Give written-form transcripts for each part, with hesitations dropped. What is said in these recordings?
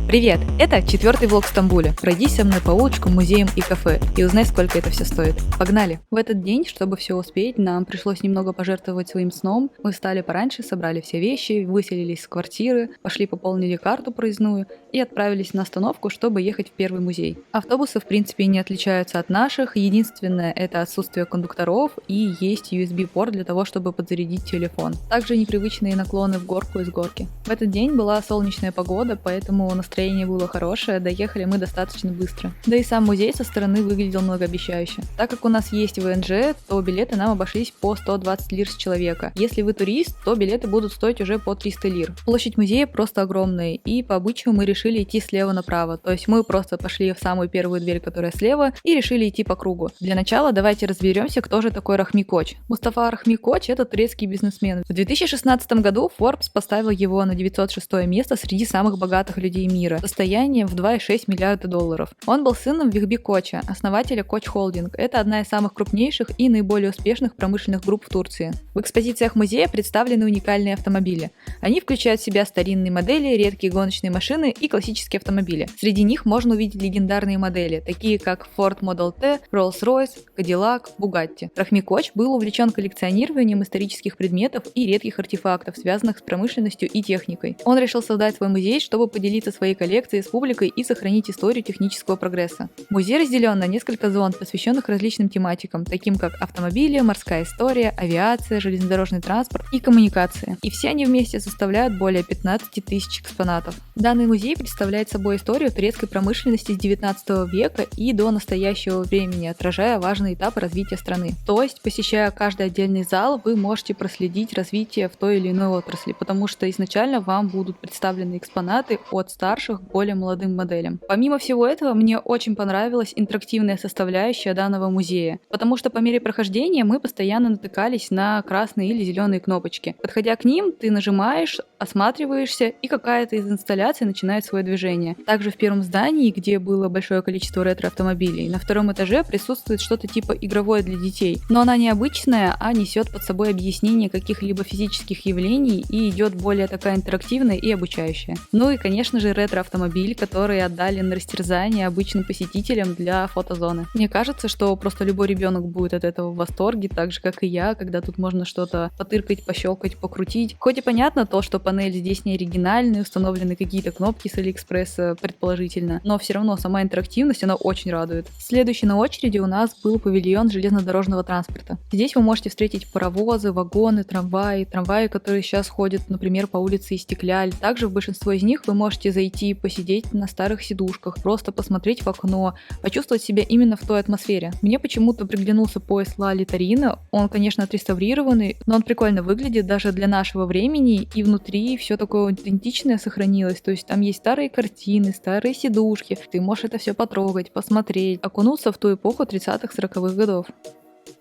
Привет! Это 4-й влог в Стамбуле. Пройди со мной по улочкам, музеям и кафе и узнай, сколько это все стоит. Погнали! В этот день, чтобы все успеть, нам пришлось немного пожертвовать своим сном. Мы встали пораньше, собрали все вещи, выселились из квартиры, пошли пополнили карту проездную и отправились на остановку, чтобы ехать в первый музей. Автобусы, в принципе, не отличаются от наших. Единственное, это отсутствие кондукторов и есть USB-порт для того, чтобы подзарядить телефон. Также непривычные наклоны в горку и с горки. В этот день была солнечная погода, поэтому настроение было хорошее, доехали мы достаточно быстро. Да и сам музей со стороны выглядел многообещающе. Так как у нас есть ВНЖ, то билеты нам обошлись по 120 лир с человека. Если вы турист, то билеты будут стоить уже по 300 лир. Площадь музея просто огромная, и по обычаю мы решили идти слева направо. То есть мы просто пошли в самую первую дверь, которая слева, и решили идти по кругу. Для начала давайте разберемся, кто же такой Рахми Коч. Мустафа Рахми Коч — это турецкий бизнесмен. В 2016 году Forbes поставил его на 906 место среди самых богатых людей мира, состоянием в 2,6 миллиарда долларов. Он был сыном Вихби Коча, основателя Koç Holding. Это одна из самых крупнейших и наиболее успешных промышленных групп в Турции. В экспозициях музея представлены уникальные автомобили. Они включают в себя старинные модели, редкие гоночные машины и классические автомобили. Среди них можно увидеть легендарные модели, такие как Ford Model T, Rolls-Royce, Cadillac, Bugatti. Рахми Коч был увлечен коллекционированием исторических предметов и редких артефактов, связанных с промышленностью и техникой. Он решил создать свой музей, чтобы поделиться своей коллекцией с публикой и сохранить историю технического прогресса. Музей разделен на несколько зон, посвященных различным тематикам, таким как автомобили, морская история, авиация, железнодорожный транспорт и коммуникации. И все они вместе составляют более 15 тысяч экспонатов. Данный музей представляет собой историю турецкой промышленности с 19 века и до настоящего времени, отражая важные этапы развития страны. То есть, посещая каждый отдельный зал, вы можете проследить развитие в той или иной отрасли, потому что изначально вам будут представлены экспонаты от старших к более молодым моделям. Помимо всего этого, мне очень понравилась интерактивная составляющая данного музея, потому что по мере прохождения мы постоянно натыкались на красные или зеленые кнопочки. Подходя к ним, ты нажимаешь, осматриваешься, и какая-то из инсталляций начинает свое движение. Также в первом здании, где было большое количество ретро-автомобилей, на втором этаже присутствует что-то типа игровое для детей, но она не обычная, а несет под собой объяснение каких-либо физических явлений и идет более такая интерактивная и обучающая. Ну и, конечно же, ретро-автомобиль, который отдали на растерзание обычным посетителям для фотозоны. Мне кажется, что просто любой ребенок будет от этого в восторге, так же, как и я, когда тут можно что-то потыркать, пощелкать, покрутить. Хоть и понятно то, что панель здесь не оригинальная, установлены какие-то кнопки с Алиэкспресса предположительно, но все равно сама интерактивность, она очень радует. Следующий на очереди у нас был павильон железнодорожного транспорта. Здесь вы можете встретить паровозы, вагоны, трамваи, которые сейчас ходят, например, по улице Истекляль. Также в большинство из них вы можете зайти и посидеть на старых сидушках, просто посмотреть в окно, почувствовать себя именно в той атмосфере. Мне почему-то приглянулся поезд Ла Литарина. Он, конечно, отреставрированный, но он прикольно выглядит даже для нашего времени, и внутри все такое аутентичное сохранилось. То есть там есть старые картины, старые сидушки. Ты можешь это все потрогать, посмотреть, окунуться в ту эпоху 30-40-х годов.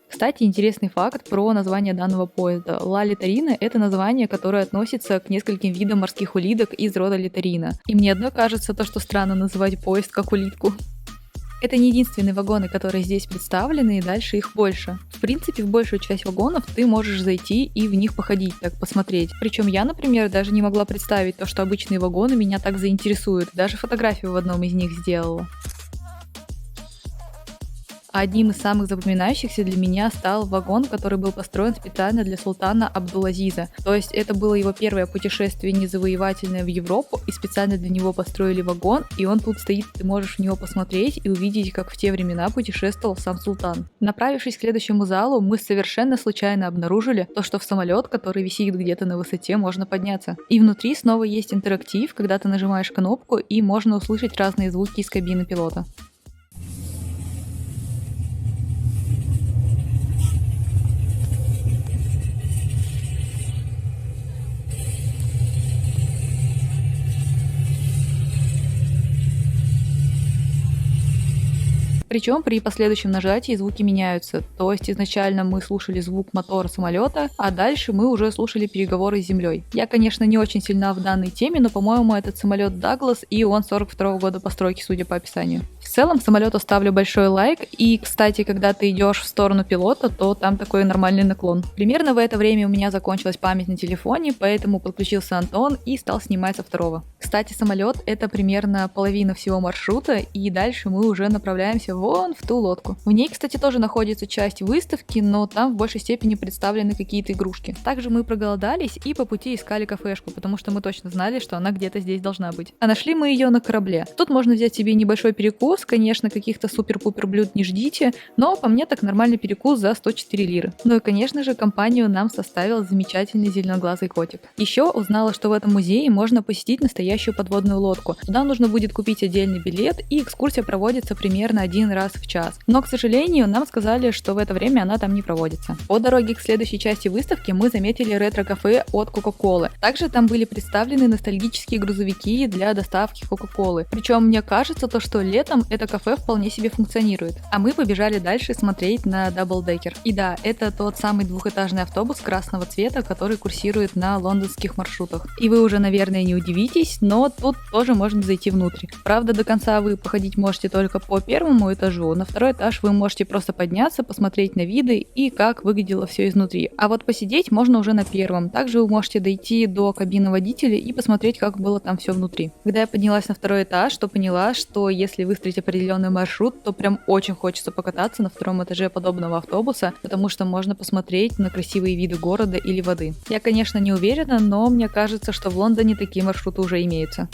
Кстати, интересный факт про название данного поезда. Ла Литарина — это название, которое относится к нескольким видам морских улиток из рода Литарина. И мне одно кажется, то, что странно называть поезд как улитку. Это не единственные вагоны, которые здесь представлены, и дальше их больше. В принципе, в большую часть вагонов ты можешь зайти и в них походить, так посмотреть. Причем я, например, даже не могла представить то, что обычные вагоны меня так заинтересуют. Даже фотографию в одном из них сделала. Одним из самых запоминающихся для меня стал вагон, который был построен специально для султана Абдул-Азиза. То есть это было его первое путешествие незавоевательное в Европу, и специально для него построили вагон, и он тут стоит, ты можешь в него посмотреть и увидеть, как в те времена путешествовал сам султан. Направившись к следующему залу, мы совершенно случайно обнаружили то, что в самолет, который висит где-то на высоте, можно подняться. И внутри снова есть интерактив, когда ты нажимаешь кнопку, и можно услышать разные звуки из кабины пилота. Причем при последующем нажатии звуки меняются. То есть изначально мы слушали звук мотора самолета, а дальше мы уже слушали переговоры с землей. Я, конечно, не очень сильна в данной теме, но, по-моему, этот самолет Douglas, и он 42-го года постройки, судя по описанию. целом самолету ставлю большой лайк, и, кстати, когда ты идешь в сторону пилота, то там такой нормальный наклон. Примерно в это время у меня закончилась память на телефоне, поэтому подключился Антон и стал снимать со второго. Кстати, самолет — это примерно половина всего маршрута, и дальше мы уже направляемся вон в ту лодку. В ней, кстати, тоже находится часть выставки, но там в большей степени представлены какие-то игрушки. Также мы проголодались и по пути искали кафешку, потому что мы точно знали, что она где-то здесь должна быть. А нашли мы ее на корабле. Тут можно взять себе небольшой перекус, конечно, каких-то супер-пупер блюд не ждите, но по мне так нормальный перекус за 104 лиры. Ну и, конечно же, компанию нам составил замечательный зеленоглазый котик. Еще узнала, что в этом музее можно посетить настоящую подводную лодку. Туда нужно будет купить отдельный билет, и экскурсия проводится примерно один раз в час. Но, к сожалению, нам сказали, что в это время она там не проводится. По дороге к следующей части выставки мы заметили ретро-кафе от Coca-Cola. Также там были представлены ностальгические грузовики для доставки Coca-Cola. Причем мне кажется, что летом это кафе вполне себе функционирует. А мы побежали дальше смотреть на даблдекер. И да, это тот самый двухэтажный автобус красного цвета, который курсирует на лондонских маршрутах. И вы уже, наверное, не удивитесь, но тут тоже можно зайти внутрь. Правда, до конца вы походить можете только по первому этажу, на второй этаж вы можете просто подняться, посмотреть на виды и как выглядело все изнутри. А вот посидеть можно уже на первом. Также вы можете дойти до кабины водителя и посмотреть, как было там все внутри. Когда я поднялась на второй этаж, то поняла, что если выстроить определенный маршрут, то прям очень хочется покататься на втором этаже подобного автобуса, потому что можно посмотреть на красивые виды города или воды. Я, конечно, не уверена, но мне кажется, что в Лондоне такие маршруты уже имеются.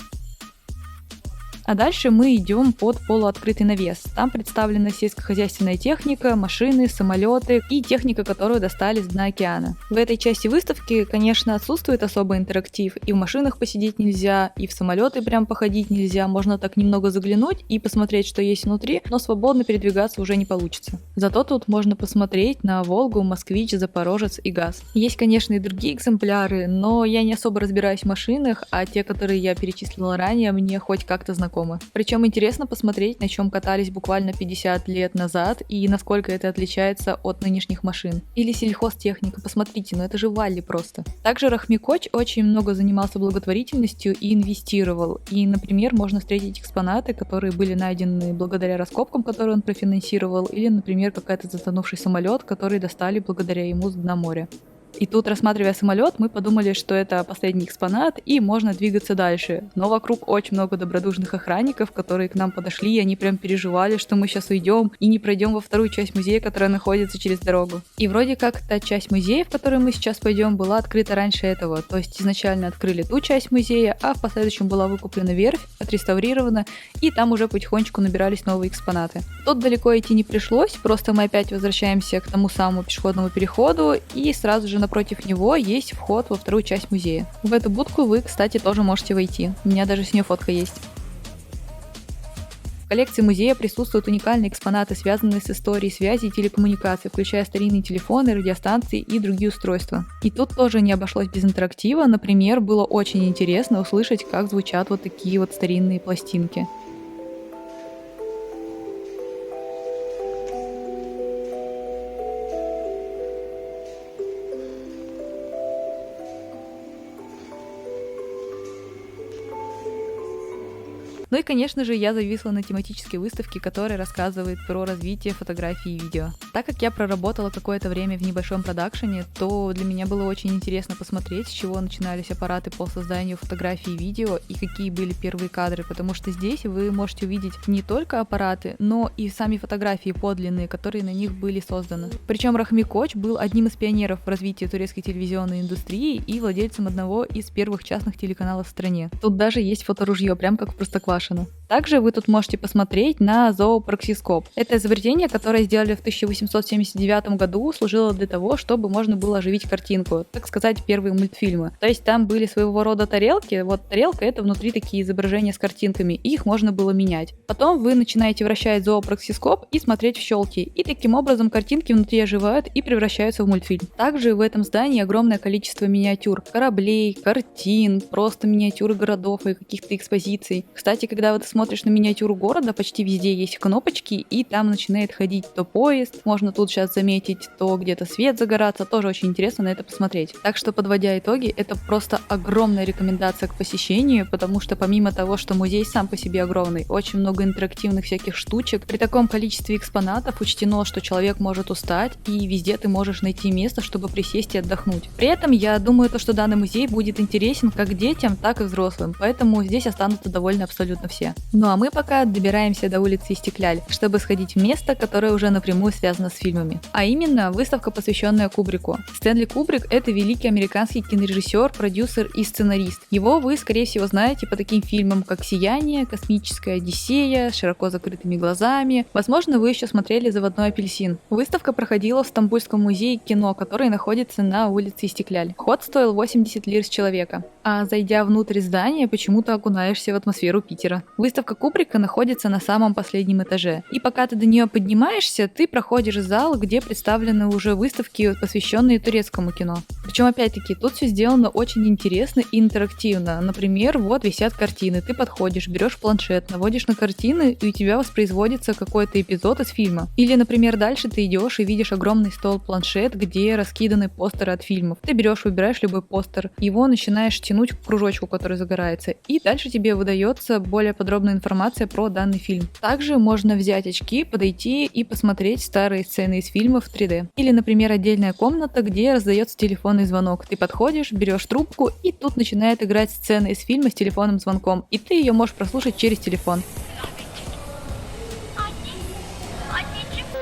А дальше мы идем под полуоткрытый навес. Там представлена сельскохозяйственная техника, машины, самолеты и техника, которую достали с дна океана. В этой части выставки, конечно, отсутствует особый интерактив. И в машинах посидеть нельзя, и в самолеты прям походить нельзя. Можно так немного заглянуть и посмотреть, что есть внутри, но свободно передвигаться уже не получится. Зато тут можно посмотреть на Волгу, Москвич, Запорожец и ГАЗ. Есть, конечно, и другие экземпляры, но я не особо разбираюсь в машинах, а те, которые я перечислила ранее, мне хоть как-то знакомы. Причем интересно посмотреть, на чем катались буквально 50 лет назад и насколько это отличается от нынешних машин. Или сельхозтехника, посмотрите, ну это же Валли просто. Также Рахмикоч очень много занимался благотворительностью и инвестировал. И, например, можно встретить экспонаты, которые были найдены благодаря раскопкам, которые он профинансировал, или, например, какой-то затонувший самолет, который достали благодаря ему с дна моря. И тут, рассматривая самолет, мы подумали, что это последний экспонат, и можно двигаться дальше. Но вокруг очень много добродушных охранников, которые к нам подошли, и они прям переживали, что мы сейчас уйдем и не пройдем во вторую часть музея, которая находится через дорогу. И вроде как та часть музея, в которую мы сейчас пойдем, была открыта раньше этого. То есть изначально открыли ту часть музея, а в последующем была выкуплена верфь, отреставрирована, и там уже потихонечку набирались новые экспонаты. Тут далеко идти не пришлось, просто мы опять возвращаемся к тому самому пешеходному переходу, и сразу же напротив него есть вход во вторую часть музея. В эту будку вы, кстати, тоже можете войти. У меня даже с нее фотка есть. В коллекции музея присутствуют уникальные экспонаты, связанные с историей связи и телекоммуникаций, включая старинные телефоны, радиостанции и другие устройства. И тут тоже не обошлось без интерактива. Например, было очень интересно услышать, как звучат вот такие вот старинные пластинки. Ну и, конечно же, я зависла на тематической выставке, которая рассказывает про развитие фотографии и видео. Так как я проработала какое-то время в небольшом продакшене, то для меня было очень интересно посмотреть, с чего начинались аппараты по созданию фотографий и видео и какие были первые кадры, потому что здесь вы можете увидеть не только аппараты, но и сами фотографии подлинные, которые на них были созданы. Причем Рахмикоч был одним из пионеров в развитии турецкой телевизионной индустрии и владельцем одного из первых частных телеканалов в стране. Тут даже есть фоторужье, прям как в Простоквашино. Также вы тут можете посмотреть на зоопроксископ. Это изобретение, которое сделали в 1879 году, служило для того, чтобы можно было оживить картинку, так сказать, первые мультфильмы. То есть там были своего рода тарелки, вот тарелка — это внутри такие изображения с картинками, и их можно было менять. Потом вы начинаете вращать зоопроксископ и смотреть в щелки, и таким образом картинки внутри оживают и превращаются в мультфильм. Также в этом здании огромное количество миниатюр, кораблей, картин, просто миниатюры городов и каких-то экспозиций. Кстати, когда вы смотрите смотришь на миниатюру города, почти везде есть кнопочки, и там начинает ходить то поезд, можно тут сейчас заметить, то где-то свет загораться, тоже очень интересно на это посмотреть. Так что, подводя итоги, это просто огромная рекомендация к посещению, потому что помимо того, что музей сам по себе огромный, очень много интерактивных всяких штучек, при таком количестве экспонатов учтено, что человек может устать, и везде ты можешь найти место, чтобы присесть и отдохнуть. При этом я думаю, что данный музей будет интересен как детям, так и взрослым, поэтому здесь останутся довольны абсолютно все. Ну а мы пока добираемся до улицы Истекляль, чтобы сходить в место, которое уже напрямую связано с фильмами. А именно, выставка, посвященная Кубрику. Стэнли Кубрик — это великий американский кинорежиссер, продюсер и сценарист. Его вы, скорее всего, знаете по таким фильмам, как «Сияние», «Космическая Одиссея», «С широко закрытыми глазами». Возможно, вы еще смотрели «Заводной апельсин». Выставка проходила в Стамбульском музее кино, который находится на улице Истекляль. Вход стоил 80 лир с человека. А зайдя внутрь здания, почему-то окунаешься в атмосферу Питера. Выставка Кубрика находится на самом последнем этаже. И пока ты до нее поднимаешься, ты проходишь зал, где представлены уже выставки, посвященные турецкому кино. Причем, опять-таки, тут все сделано очень интересно и интерактивно. Например, вот висят картины, ты подходишь, берешь планшет, наводишь на картины, и у тебя воспроизводится какой-то эпизод из фильма. Или, например, дальше ты идешь и видишь огромный стол-планшет, где раскиданы постеры от фильмов. Ты берешь, выбираешь любой постер, его начинаешь тянуть к кружочку, который загорается, и дальше тебе выдается более подробная информация про данный фильм. Также можно взять очки, подойти и посмотреть старые сцены из фильмов в 3D. Или, например, отдельная комната, где раздается телефонный звонок. Ты подходишь, берешь трубку, и тут начинает играть сцена из фильма с телефонным звонком, и ты ее можешь прослушать через телефон.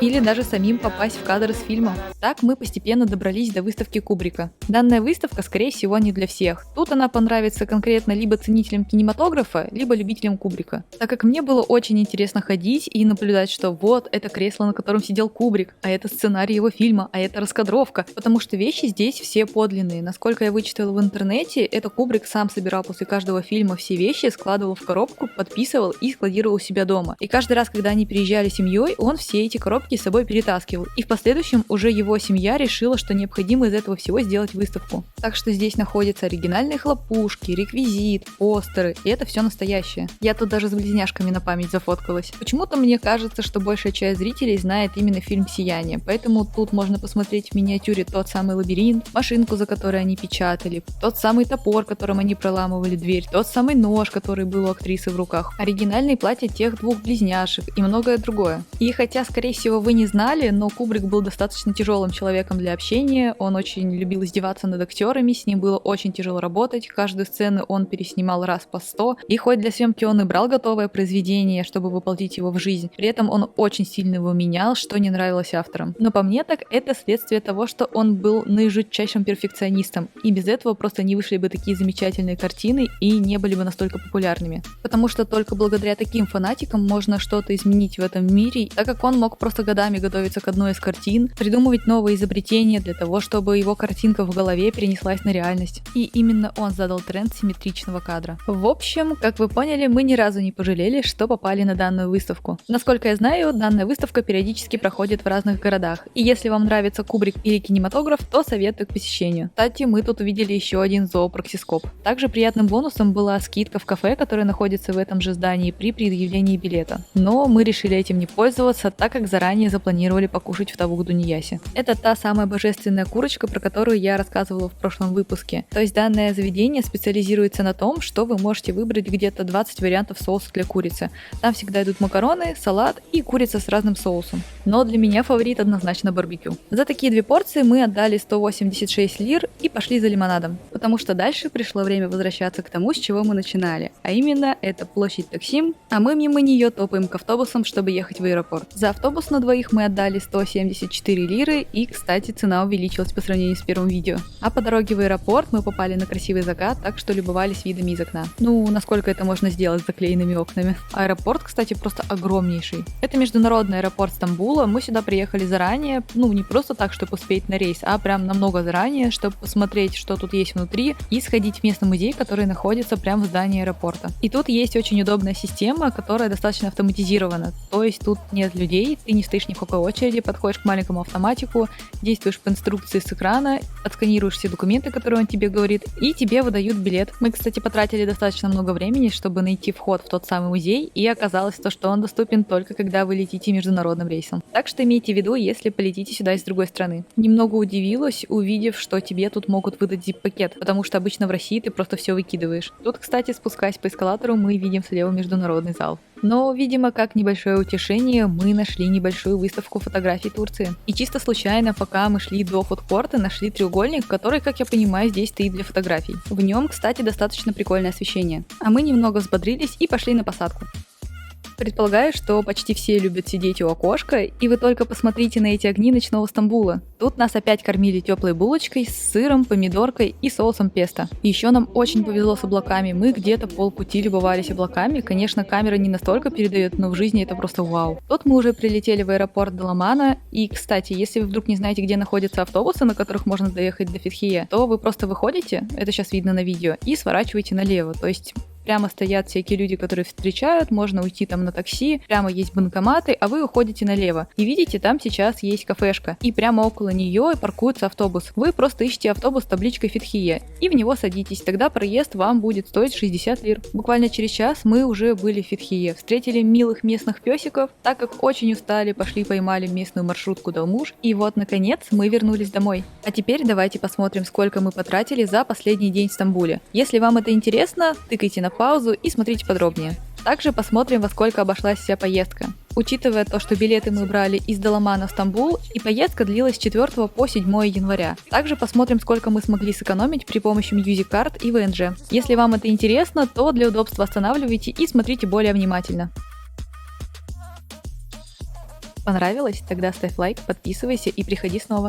Или даже самим попасть в кадр из фильма. Так мы постепенно добрались до выставки Кубрика. Данная выставка, скорее всего, не для всех. Тут она понравится конкретно либо ценителям кинематографа, либо любителям Кубрика. Так как мне было очень интересно ходить и наблюдать, что вот это кресло, на котором сидел Кубрик, а это сценарий его фильма, а это раскадровка. Потому что вещи здесь все подлинные. Насколько я вычитала в интернете, это Кубрик сам собирал после каждого фильма все вещи, складывал в коробку, подписывал и складировал у себя дома. И каждый раз, когда они приезжали семьей, он все эти коробки с собой перетаскивал. И в последующем уже его семья решила, что необходимо из этого всего сделать выставку. Так что здесь находятся оригинальные хлопушки, реквизит, постеры, и это все настоящее. Я тут даже с близняшками на память зафоткалась. Почему-то мне кажется, что большая часть зрителей знает именно фильм «Сияние», поэтому тут можно посмотреть в миниатюре тот самый лабиринт, машинку, за которой они печатали, тот самый топор, которым они проламывали дверь, тот самый нож, который был у актрисы в руках, оригинальные платья тех двух близняшек и многое другое. И хотя, скорее всего, вы не знали, но Кубрик был достаточно тяжелым человеком для общения, он очень любил издеваться над актерами, с ним было очень тяжело работать, каждую сцену он переснимал раз по 100, и хоть для съемки он и брал готовое произведение, чтобы воплотить его в жизнь, при этом он очень сильно его менял, что не нравилось авторам. Но по мне так это следствие того, что он был наижутчайшим перфекционистом, и без этого просто не вышли бы такие замечательные картины и не были бы настолько популярными. Потому что только благодаря таким фанатикам можно что-то изменить в этом мире, так как он мог просто годами готовиться к одной из картин, придумывать новые изобретения для того, чтобы его картинка в голове перенеслась на реальность. И именно он задал тренд симметричного кадра. В общем, как вы поняли, мы ни разу не пожалели, что попали на данную выставку. Насколько я знаю, данная выставка периодически проходит в разных городах. И если вам нравится Кубрик или кинематограф, то советую к посещению. Кстати, мы тут увидели еще один зоопроксископ. Также приятным бонусом была скидка в кафе, которое находится в этом же здании при предъявлении билета. Но мы решили этим не пользоваться, так как заранее запланировали покушать в Тавук-Дуньясе. Это та самая божественная курочка, про которую я рассказывала в прошлом выпуске. То есть данное заведение специализируется на том, что вы можете выбрать где-то 20 вариантов соуса для курицы. Там всегда идут макароны, салат и курица с разным соусом. Но для меня фаворит однозначно барбекю. За такие две порции мы отдали 186 лир и пошли за лимонадом. Потому что дальше пришло время возвращаться к тому, с чего мы начинали. А именно, это площадь Таксим, а мы мимо нее топаем к автобусам, чтобы ехать в аэропорт. За автобус на двоих мы отдали 174 лиры, и, кстати, цена увеличилась по сравнению с первым видео. А по дороге в аэропорт мы попали на красивый закат, так что любовались видами из окна. Ну, насколько это можно сделать с заклеенными окнами. Аэропорт, кстати, просто огромнейший. Это международный аэропорт Стамбула, мы сюда приехали заранее, не просто так, чтобы успеть на рейс, а прям намного заранее, чтобы посмотреть, что тут есть внутри, и сходить в местный музей, который находится прямо в здании аэропорта. И тут есть очень удобная система, которая достаточно автоматизирована, то есть тут нет людей, ты не стоишь не в какой очереди, подходишь к маленькому автоматику, действуешь по инструкции с экрана, отсканируешь все документы, которые он тебе говорит, и тебе выдают билет. Мы, кстати, потратили достаточно много времени, чтобы найти вход в тот самый музей, и оказалось то, что он доступен только когда вы летите международным рейсом. Так что имейте в виду, если полетите сюда из другой страны. Немного удивилась, увидев, что тебе тут могут выдать zip-пакет, потому что обычно в России ты просто все выкидываешь. Тут, кстати, спускаясь по эскалатору, мы видим слева международный зал. Но, видимо, как небольшое утешение, мы нашли небольшую выставку фотографий Турции. И чисто случайно, пока мы шли до фудкорта, нашли треугольник, который, как я понимаю, здесь стоит для фотографий. В нем, кстати, достаточно прикольное освещение. А мы немного взбодрились и пошли на посадку. Предполагаю, что почти все любят сидеть у окошка, и вы только посмотрите на эти огни ночного Стамбула. Тут нас опять кормили теплой булочкой с сыром, помидоркой и соусом песто. Еще нам очень повезло с облаками, мы где-то полпути любовались облаками. Конечно, камера не настолько передает, но в жизни это просто вау. Тут мы уже прилетели в аэропорт Даламана, и, кстати, если вы вдруг не знаете, где находятся автобусы, на которых можно доехать до Фетхие, то вы просто выходите, это сейчас видно на видео, и сворачиваете налево, то есть прямо стоят всякие люди, которые встречают, можно уйти там на такси, прямо есть банкоматы, а вы уходите налево. И видите, там сейчас есть кафешка, и прямо около нее паркуется автобус. Вы просто ищете автобус с табличкой Фетхие, и в него садитесь, тогда проезд вам будет стоить 60 лир. Буквально через час мы уже были в Фетхие, встретили милых местных песиков, так как очень устали, пошли поймали местную маршрутку Далмуж, и вот, наконец, мы вернулись домой. А теперь давайте посмотрим, сколько мы потратили за последний день в Стамбуле. Если вам это интересно, тыкайте на паузу и смотрите подробнее. Также посмотрим, во сколько обошлась вся поездка. Учитывая то, что билеты мы брали из Даламана в Стамбул, и поездка длилась с 4 по 7 января. Также посмотрим, сколько мы смогли сэкономить при помощи Music Card и ВНЖ. Если вам это интересно, то для удобства останавливайте и смотрите более внимательно. Понравилось? Тогда ставь лайк, подписывайся и приходи снова.